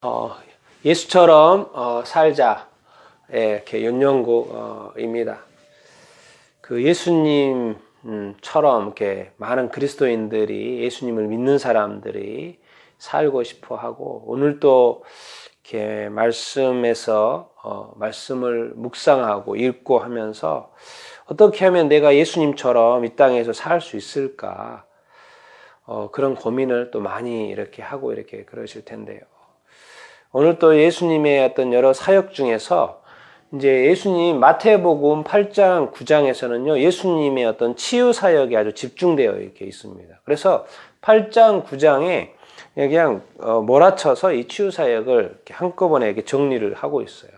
어, 예수처럼 살자. 예, 이렇게 연영구입니다. 그 예수님처럼 이렇게 많은 그리스도인들이 예수님을 믿는 사람들이 살고 싶어 하고, 오늘 또 이렇게 말씀에서 말씀을 묵상하고 읽고 하면서 어떻게 하면 내가 예수님처럼 이 땅에서 살 수 있을까? 그런 고민을 또 많이 이렇게 하고 이렇게 그러실 텐데요. 오늘 또 예수님의 어떤 여러 사역 중에서 이제 예수님 마태복음 8장, 9장에서는요, 예수님의 어떤 치유 사역이 아주 집중되어 이렇게 있습니다. 그래서 8장, 9장에 그냥 몰아쳐서 이 치유 사역을 이렇게 한꺼번에 이렇게 정리를 하고 있어요.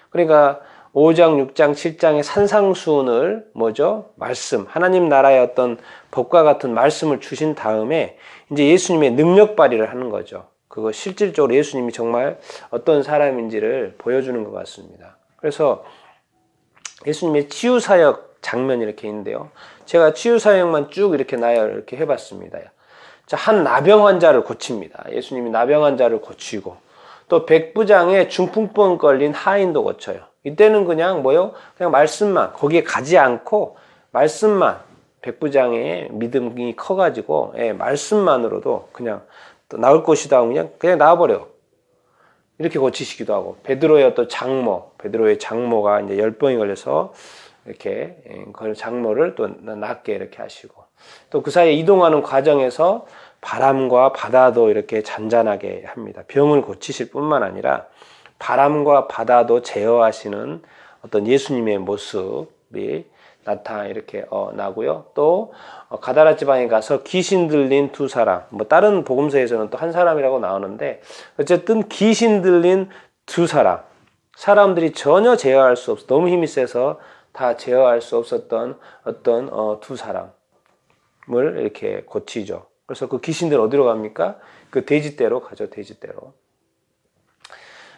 그러니까 5장, 6장, 7장의 산상수훈을 뭐죠? 말씀, 하나님 나라의 어떤 법과 같은 말씀을 주신 다음에 이제 예수님의 능력 발휘를 하는 거죠. 그거 실질적으로 예수님이 정말 어떤 사람인지를 보여주는 것 같습니다. 그래서 예수님의 치유사역 장면이 이렇게 있는데요. 제가 치유사역만 쭉 이렇게 나열을 이렇게 해봤습니다. 자, 한 나병 환자를 고칩니다. 예수님이 나병 환자를 고치고, 또 백부장에 중풍병 걸린 하인도 고쳐요. 이때는 그냥 그냥 말씀만, 거기에 가지 않고 말씀만, 백부장의 믿음이 커가지고, 말씀만으로도 그냥 나을 것이다 하고 그냥 나와버려. 이렇게 고치시기도 하고, 베드로의 어떤 베드로의 장모가 이제 열병이 걸려서 이렇게 그 장모를 또 낫게 이렇게 하시고, 또 그 사이에 이동하는 과정에서 바람과 바다도 이렇게 잔잔하게 합니다. 병을 고치실 뿐만 아니라 바람과 바다도 제어하시는 어떤 예수님의 모습이 이렇게 나고요. 또 가다라 지방에 가서 귀신 들린 두 사람, 다른 복음서에서는 또 한 사람이라고 나오는데, 어쨌든 귀신 들린 두 사람들이 전혀 제어할 수 없어, 너무 힘이 세서 다 제어할 수 없었던 어떤 두 사람을 이렇게 고치죠. 그래서 그 귀신들 어디로 갑니까? 그 돼지떼로 가죠. 돼지떼로.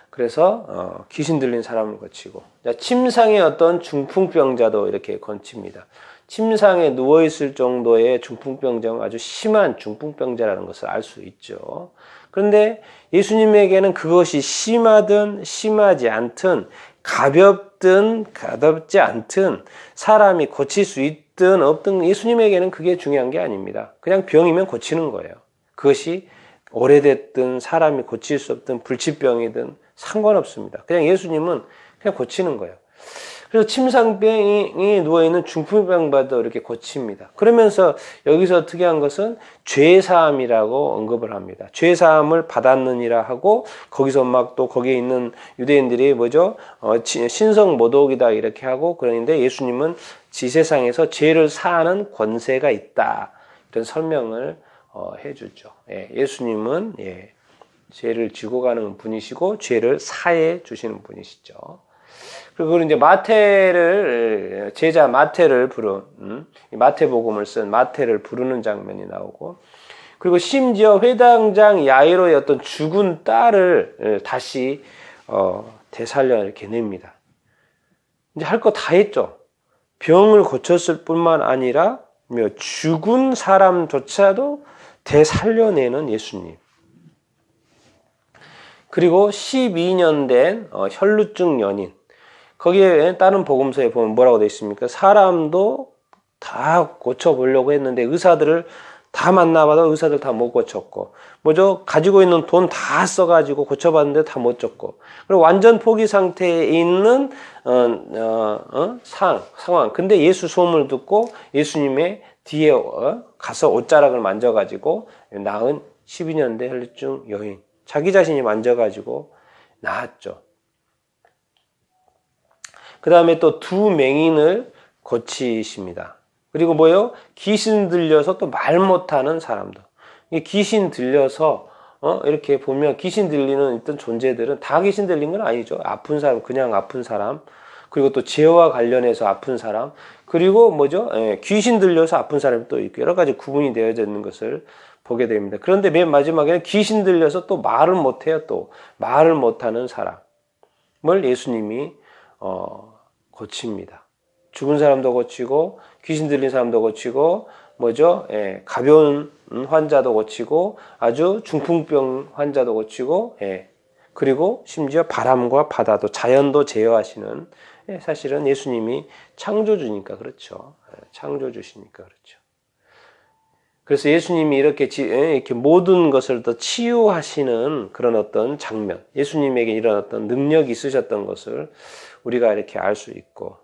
그래서 귀신 들린 사람을 고치고, 침상의 어떤 중풍병자도 이렇게 고칩니다. 침상에 누워있을 정도의 중풍병자는 아주 심한 중풍병자라는 것을 알 수 있죠. 그런데 예수님에게는 그것이 심하든 심하지 않든, 가볍든 가볍지 않든, 사람이 고칠 수 있든 없든 예수님에게는 그게 중요한 게 아닙니다. 그냥 병이면 고치는 거예요. 그것이 오래됐든 사람이 고칠 수 없든 불치병이든 상관없습니다. 그냥 예수님은 그냥 고치는 거예요. 그래서 침상병이 누워있는 중풍병자도 이렇게 고칩니다. 그러면서 여기서 특이한 것은 죄사함이라고 언급을 합니다. 죄사함을 받았느니라 하고, 거기서 막 또 거기에 있는 유대인들이 신성모독이다 이렇게 하고 그러는데, 예수님은 지세상에서 죄를 사하는 권세가 있다, 이런 설명을 해주죠. 예수님은 죄를 지고 가는 분이시고 죄를 사해 주시는 분이시죠. 그리고 이제 제자 마태를 부른, 마태복음을 쓴 마태를 부르는 장면이 나오고, 그리고 심지어 회당장 야이로의 어떤 죽은 딸을 다시 되살려 이렇게 냅니다. 이제 할 거 다 했죠. 병을 고쳤을 뿐만 아니라 죽은 사람조차도 되살려내는 예수님. 그리고 12년 된 혈루증 연인, 거기에 다른 복음서에 보면 뭐라고 되어 있습니까? 사람도 다 고쳐보려고 했는데 의사들을 다 만나봐도 의사들 다 못 고쳤고, 가지고 있는 돈 다 써가지고 고쳐봤는데 다 못 줬고, 그리고 완전 포기 상태에 있는 상황. 근데 예수 소문을 듣고 예수님의 뒤에 가서 옷자락을 만져가지고 나은 12년 된 혈루증 여인, 자기 자신이 만져가지고 나았죠. 그 다음에 또 두 맹인을 고치십니다. 그리고 귀신 들려서 또 말 못하는 사람들. 귀신 들려서 이렇게 보면 귀신 들리는 어떤 존재들은 다 귀신 들린 건 아니죠. 아픈 사람, 그냥 아픈 사람, 그리고 또 죄와 관련해서 아픈 사람, 그리고 귀신 들려서 아픈 사람이 또 있고, 여러 가지 구분이 되어져 있는 것을 보게 됩니다. 그런데 맨 마지막에는 귀신 들려서 또 말을 못해요. 또 말을 못하는 사람을 예수님이 고칩니다. 죽은 사람도 고치고, 귀신 들린 사람도 고치고, 가벼운 환자도 고치고, 아주 중풍병 환자도 고치고, 그리고 심지어 바람과 바다도 자연도 제어하시는 사실은 예수님이 창조주니까 그렇죠. 창조주시니까 그렇죠. 그래서 예수님이 이렇게 모든 것을 더 치유하시는 그런 어떤 장면, 예수님에게 이런 어떤 능력이 있으셨던 것을 우리가 이렇게 알 수 있고,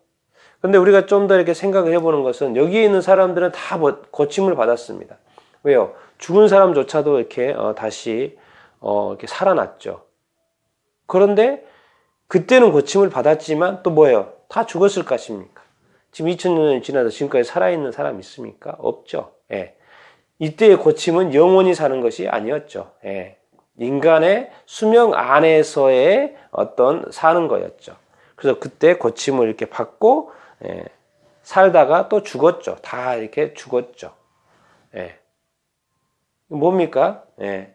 근데 우리가 좀 더 이렇게 생각을 해보는 것은 여기에 있는 사람들은 다 고침을 받았습니다. 왜요? 죽은 사람조차도 이렇게 다시 이렇게 살아났죠. 그런데 그때는 고침을 받았지만 또 뭐예요? 다 죽었을 것입니까? 지금 2000년이 지나서 지금까지 살아있는 사람 있습니까? 없죠. 예. 이때의 고침은 영원히 사는 것이 아니었죠. 예. 인간의 수명 안에서의 어떤 사는 거였죠. 그래서 그때 고침을 이렇게 받고 살다가 또 죽었죠. 다 이렇게 죽었죠. 예. 뭡니까? 예.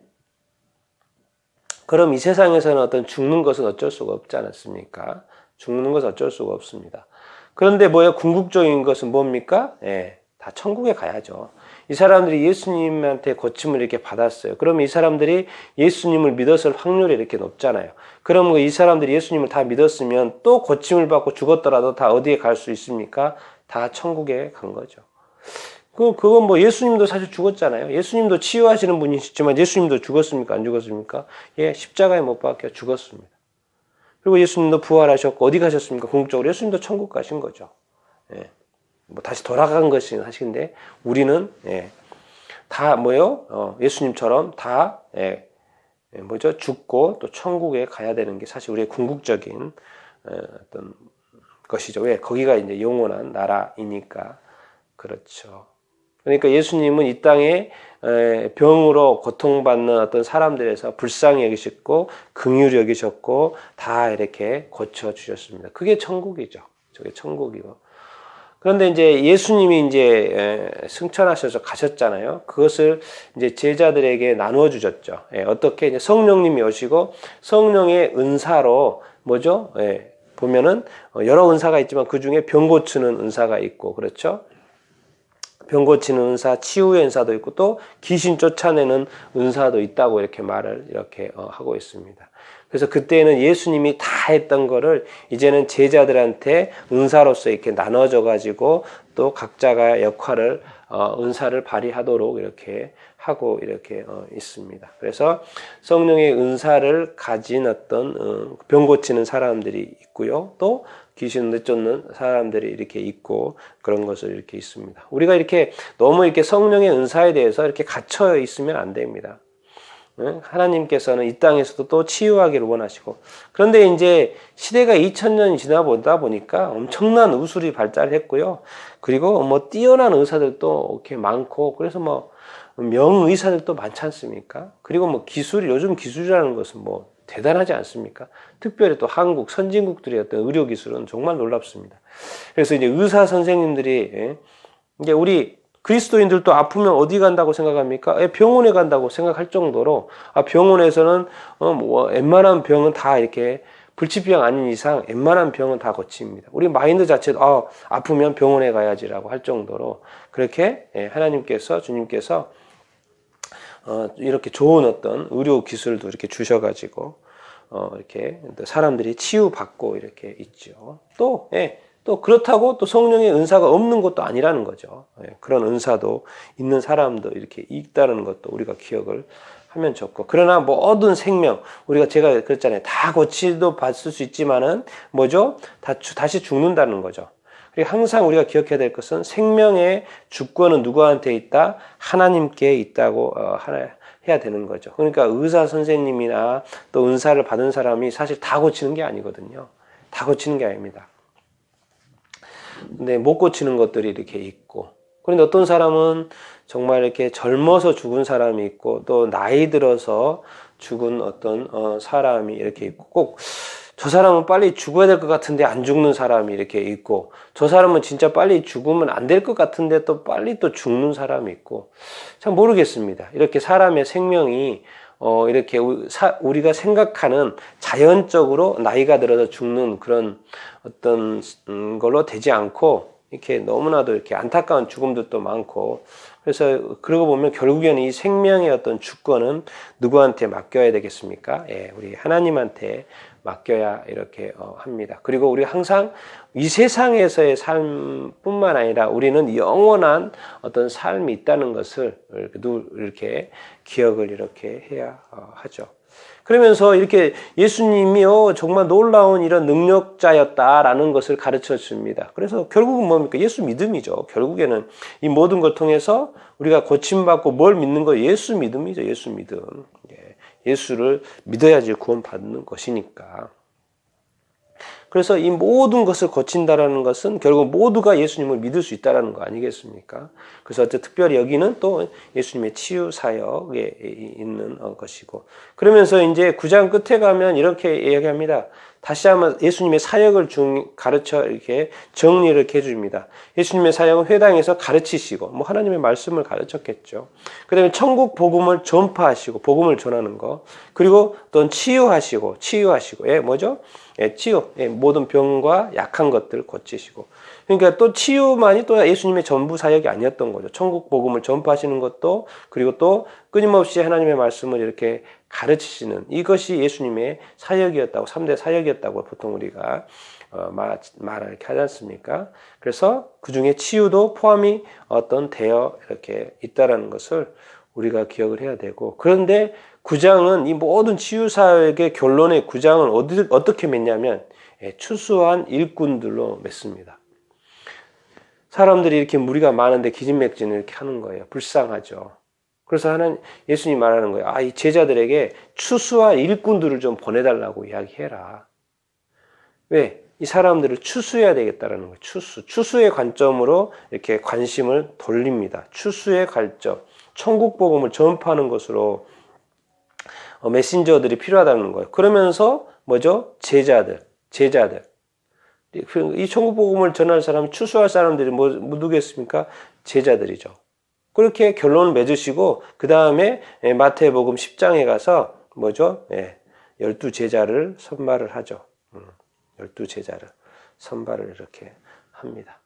그럼 이 세상에서는 어떤 죽는 것은 어쩔 수가 없지 않았습니까? 죽는 것은 어쩔 수가 없습니다. 그런데 뭐예요? 궁극적인 것은 뭡니까? 예. 다 천국에 가야죠. 이 사람들이 예수님한테 고침을 이렇게 받았어요. 그러면 이 사람들이 예수님을 믿었을 확률이 이렇게 높잖아요. 그럼 이 사람들이 예수님을 다 믿었으면 또 고침을 받고 죽었더라도 다 어디에 갈 수 있습니까? 다 천국에 간 거죠. 그건 뭐 예수님도 사실 죽었잖아요. 예수님도 치유하시는 분이시지만 예수님도 죽었습니까? 안 죽었습니까? 예, 십자가에 못 박혀 죽었습니다. 그리고 예수님도 부활하셨고 어디 가셨습니까? 궁극적으로 예수님도 천국 가신 거죠. 예. 뭐 다시 돌아간 것이 사실인데 우리는 다 뭐요? 예수님처럼 다 죽고 또 천국에 가야 되는 게 사실 우리의 궁극적인 어떤 것이죠. 왜? 거기가 이제 영원한 나라이니까 그렇죠. 그러니까 예수님은 이 땅에 병으로 고통받는 어떤 사람들에서 불쌍히 여기셨고 긍휼히 여기셨고 다 이렇게 고쳐 주셨습니다. 그게 천국이죠. 저게 천국이고. 그런데 이제 예수님이 이제 승천하셔서 가셨잖아요. 그것을 이제 제자들에게 나누어 주셨죠. 어떻게 이제 성령님이 오시고 성령의 은사로 뭐죠? 보면은 여러 은사가 있지만 그 중에 병 고치는 은사가 있고 그렇죠. 병 고치는 은사, 치유의 은사도 있고 또 귀신 쫓아내는 은사도 있다고 이렇게 말을 이렇게 하고 있습니다. 그래서 그때는 예수님이 다 했던 거를 이제는 제자들한테 은사로서 이렇게 나눠져 가지고 또 각자가 역할을 은사를 발휘하도록 이렇게 하고 이렇게 있습니다. 그래서 성령의 은사를 가진 어떤 병 고치는 사람들이 있고요. 또 귀신을 쫓는 사람들이 이렇게 있고 그런 것을 이렇게 있습니다. 우리가 이렇게 너무 이렇게 성령의 은사에 대해서 이렇게 갇혀 있으면 안 됩니다. 하나님께서는 이 땅에서도 또 치유하기를 원하시고 그런데 이제 시대가 2000년이 지나보다 보니까 엄청난 의술이 발달했고요. 그리고 뭐 뛰어난 의사들도 이렇게 많고 그래서 뭐 명의사들도 많지 않습니까? 그리고 뭐 요즘 기술이라는 것은 뭐 대단하지 않습니까? 특별히 또 한국 선진국들의 어떤 의료 기술은 정말 놀랍습니다. 그래서 이제 의사 선생님들이 이제 우리 그리스도인들도 아프면 어디 간다고 생각합니까? 병원에 간다고 생각할 정도로 병원에서는 뭐 웬만한 병은 다 이렇게 불치병 아닌 이상 웬만한 병은 다 고칩니다. 우리 마인드 자체도 아프면 병원에 가야지라고 할 정도로 그렇게 하나님께서 주님께서 이렇게 좋은 어떤 의료 기술도 이렇게 주셔가지고 이렇게 사람들이 치유받고 이렇게 있죠. 또 그렇다고 또 성령의 은사가 없는 것도 아니라는 거죠. 그런 은사도 있는 사람도 이렇게 있다는 것도 우리가 기억을 하면 좋고 그러나 모든 생명 제가 그랬잖아요. 다 고치도 받을 수 있지만은 뭐죠? 다시 죽는다는 거죠. 그리고 항상 우리가 기억해야 될 것은 생명의 주권은 누구한테 있다? 하나님께 있다고 해야 되는 거죠. 그러니까 의사 선생님이나 또 은사를 받은 사람이 사실 다 고치는 게 아니거든요. 다 고치는 게 아닙니다. 근데 못 고치는 것들이 이렇게 있고 그런데 어떤 사람은 정말 이렇게 젊어서 죽은 사람이 있고 또 나이 들어서 죽은 어떤 사람이 이렇게 있고 꼭 저 사람은 빨리 죽어야 될 것 같은데 안 죽는 사람이 이렇게 있고 저 사람은 진짜 빨리 죽으면 안 될 것 같은데 또 빨리 또 죽는 사람이 있고 참 모르겠습니다. 이렇게 사람의 생명이 이렇게 우리가 생각하는 자연적으로 나이가 들어서 죽는 그런 어떤 걸로 되지 않고 이렇게 너무나도 이렇게 안타까운 죽음들도 많고, 그래서 그러고 보면 결국에는 이 생명의 어떤 주권은 누구한테 맡겨야 되겠습니까? 예, 우리 하나님한테 맡겨야 이렇게 합니다. 그리고 우리 항상 이 세상에서의 삶뿐만 아니라 우리는 영원한 어떤 삶이 있다는 것을 이렇게 기억을 이렇게 해야 하죠. 그러면서 이렇게 예수님이요 정말 놀라운 이런 능력자였다라는 것을 가르쳐 줍니다. 그래서 결국은 뭡니까? 예수 믿음이죠. 결국에는 이 모든 걸 통해서 우리가 고침받고 뭘 믿는 거예요? 예수 믿음이죠. 예수 믿음. 예수를 믿어야지 구원받는 것이니까. 그래서 이 모든 것을 거친다라는 것은 결국 모두가 예수님을 믿을 수 있다라는 거 아니겠습니까? 그래서 특별히 여기는 또 예수님의 치유 사역에 있는 것이고, 그러면서 이제 9장 끝에 가면 이렇게 이야기합니다. 다시 한번 예수님의 사역을 가르쳐 이렇게 정리를 이렇게 해줍니다. 예수님의 사역은 회당에서 가르치시고, 뭐 하나님의 말씀을 가르쳤겠죠. 그 다음에 천국 복음을 전파하시고, 복음을 전하는 거. 그리고 또 치유하시고, 예, 뭐죠? 예, 치유. 예, 모든 병과 약한 것들을 고치시고. 그러니까 또 치유만이 또 예수님의 전부 사역이 아니었던 거죠. 천국 복음을 전파하시는 것도, 그리고 또 끊임없이 하나님의 말씀을 이렇게 가르치시는 이것이 예수님의 사역이었다고, 3대 사역이었다고 보통 우리가 말을 이렇게 하지 않습니까? 그래서 그 중에 치유도 포함이 되어 이렇게 있다라는 것을 우리가 기억을 해야 되고, 그런데 9장은 이 모든 치유 사역의 결론의 9장은 어떻게 맺냐면 추수한 일꾼들로 맺습니다. 사람들이 이렇게 무리가 많은데 기진맥진을 이렇게 하는 거예요. 불쌍하죠. 그래서 예수님 말하는 거예요. 이 제자들에게 추수한 일꾼들을 좀 보내달라고 이야기해라. 왜? 이 사람들을 추수해야 되겠다라는 거예요. 추수의 관점으로 이렇게 관심을 돌립니다. 추수의 관점. 천국 복음을 전파하는 것으로 메신저들이 필요하다는 거예요. 그러면서 뭐죠? 제자들. 이 천국 복음을 전할 사람, 추수할 사람들이 누구겠습니까? 제자들이죠. 그렇게 결론을 맺으시고 그 다음에 마태복음 10장에 가서 뭐죠? 12제자를 선발을 하죠. 12제자를 선발을 이렇게 합니다.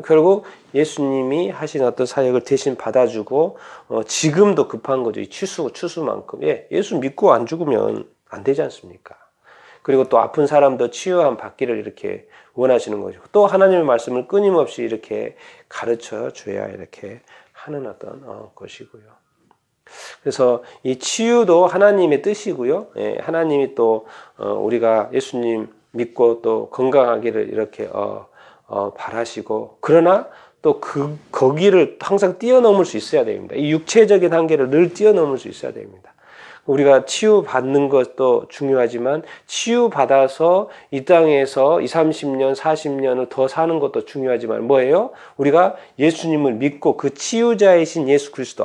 결국 예수님이 하신 어떤 사역을 대신 받아주고 지금도 급한 거죠. 이 추수만큼. 예수 믿고 안 죽으면 안 되지 않습니까? 그리고 또 아픈 사람도 치유함 받기를 이렇게 원하시는 거죠. 또 하나님의 말씀을 끊임없이 이렇게 가르쳐 줘야 이렇게 하는 어떤 것이고요. 그래서 이 치유도 하나님의 뜻이고요. 하나님이 또 우리가 예수님 믿고 또 건강하기를 이렇게 바라시고, 그러나 또 거기를 항상 뛰어넘을 수 있어야 됩니다. 이 육체적인 한계를 늘 뛰어넘을 수 있어야 됩니다. 우리가 치유받는 것도 중요하지만 치유받아서 이 땅에서 30년, 40년을 더 사는 것도 중요하지만 뭐예요? 우리가 예수님을 믿고 그 치유자이신 예수 그리스도,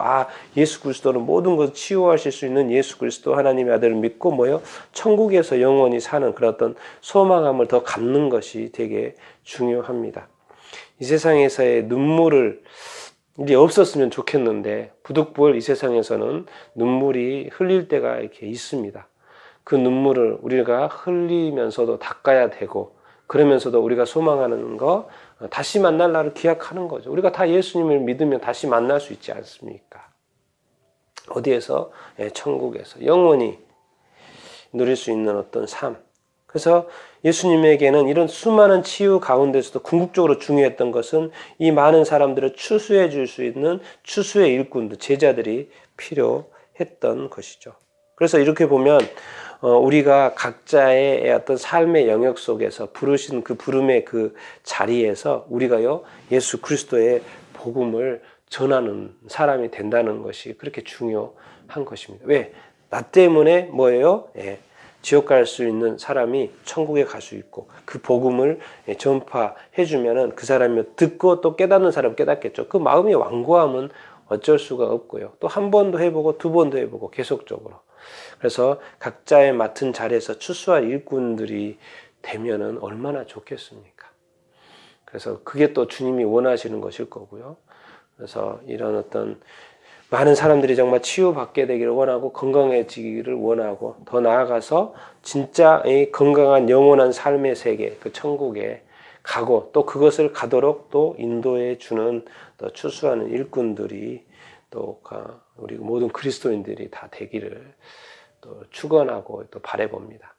예수 그리스도는 모든 것을 치유하실 수 있는 예수 그리스도 하나님의 아들을 믿고 뭐예요? 천국에서 영원히 사는 그런 어떤 소망함을 더 갖는 것이 되게 중요합니다. 이 세상에서의 눈물을 이제 없었으면 좋겠는데 부득불 이 세상에서는 눈물이 흘릴 때가 이렇게 있습니다. 그 눈물을 우리가 흘리면서도 닦아야 되고, 그러면서도 우리가 소망하는 거 다시 만날 날을 기약하는 거죠. 우리가 다 예수님을 믿으면 다시 만날 수 있지 않습니까? 어디에서? 천국에서 영원히 누릴 수 있는 어떤 삶. 그래서 예수님에게는 이런 수많은 치유 가운데서도 궁극적으로 중요했던 것은 이 많은 사람들을 추수해 줄 수 있는 추수의 일꾼들, 제자들이 필요했던 것이죠. 그래서 이렇게 보면 우리가 각자의 어떤 삶의 영역 속에서 부르신 그 부름의 그 자리에서 우리가요 예수 그리스도의 복음을 전하는 사람이 된다는 것이 그렇게 중요한 것입니다. 왜? 나 때문에 뭐예요? 지옥 갈 수 있는 사람이 천국에 갈 수 있고 그 복음을 전파해 주면은 그 사람이 듣고 또 깨닫는 사람 깨닫겠죠. 그 마음의 완고함은 어쩔 수가 없고요. 또 한 번도 해보고 두 번도 해보고 계속적으로. 그래서 각자의 맡은 자리에서 추수할 일꾼들이 되면은 얼마나 좋겠습니까? 그래서 그게 또 주님이 원하시는 것일 거고요. 그래서 이런 어떤 많은 사람들이 정말 치유받게 되기를 원하고 건강해지기를 원하고 더 나아가서 진짜 건강한 영원한 삶의 세계, 그 천국에 가고 또 그것을 가도록 또 인도해 주는 또 추수하는 일꾼들이 또 우리 모든 그리스도인들이 다 되기를 또 축원하고 또 바라봅니다.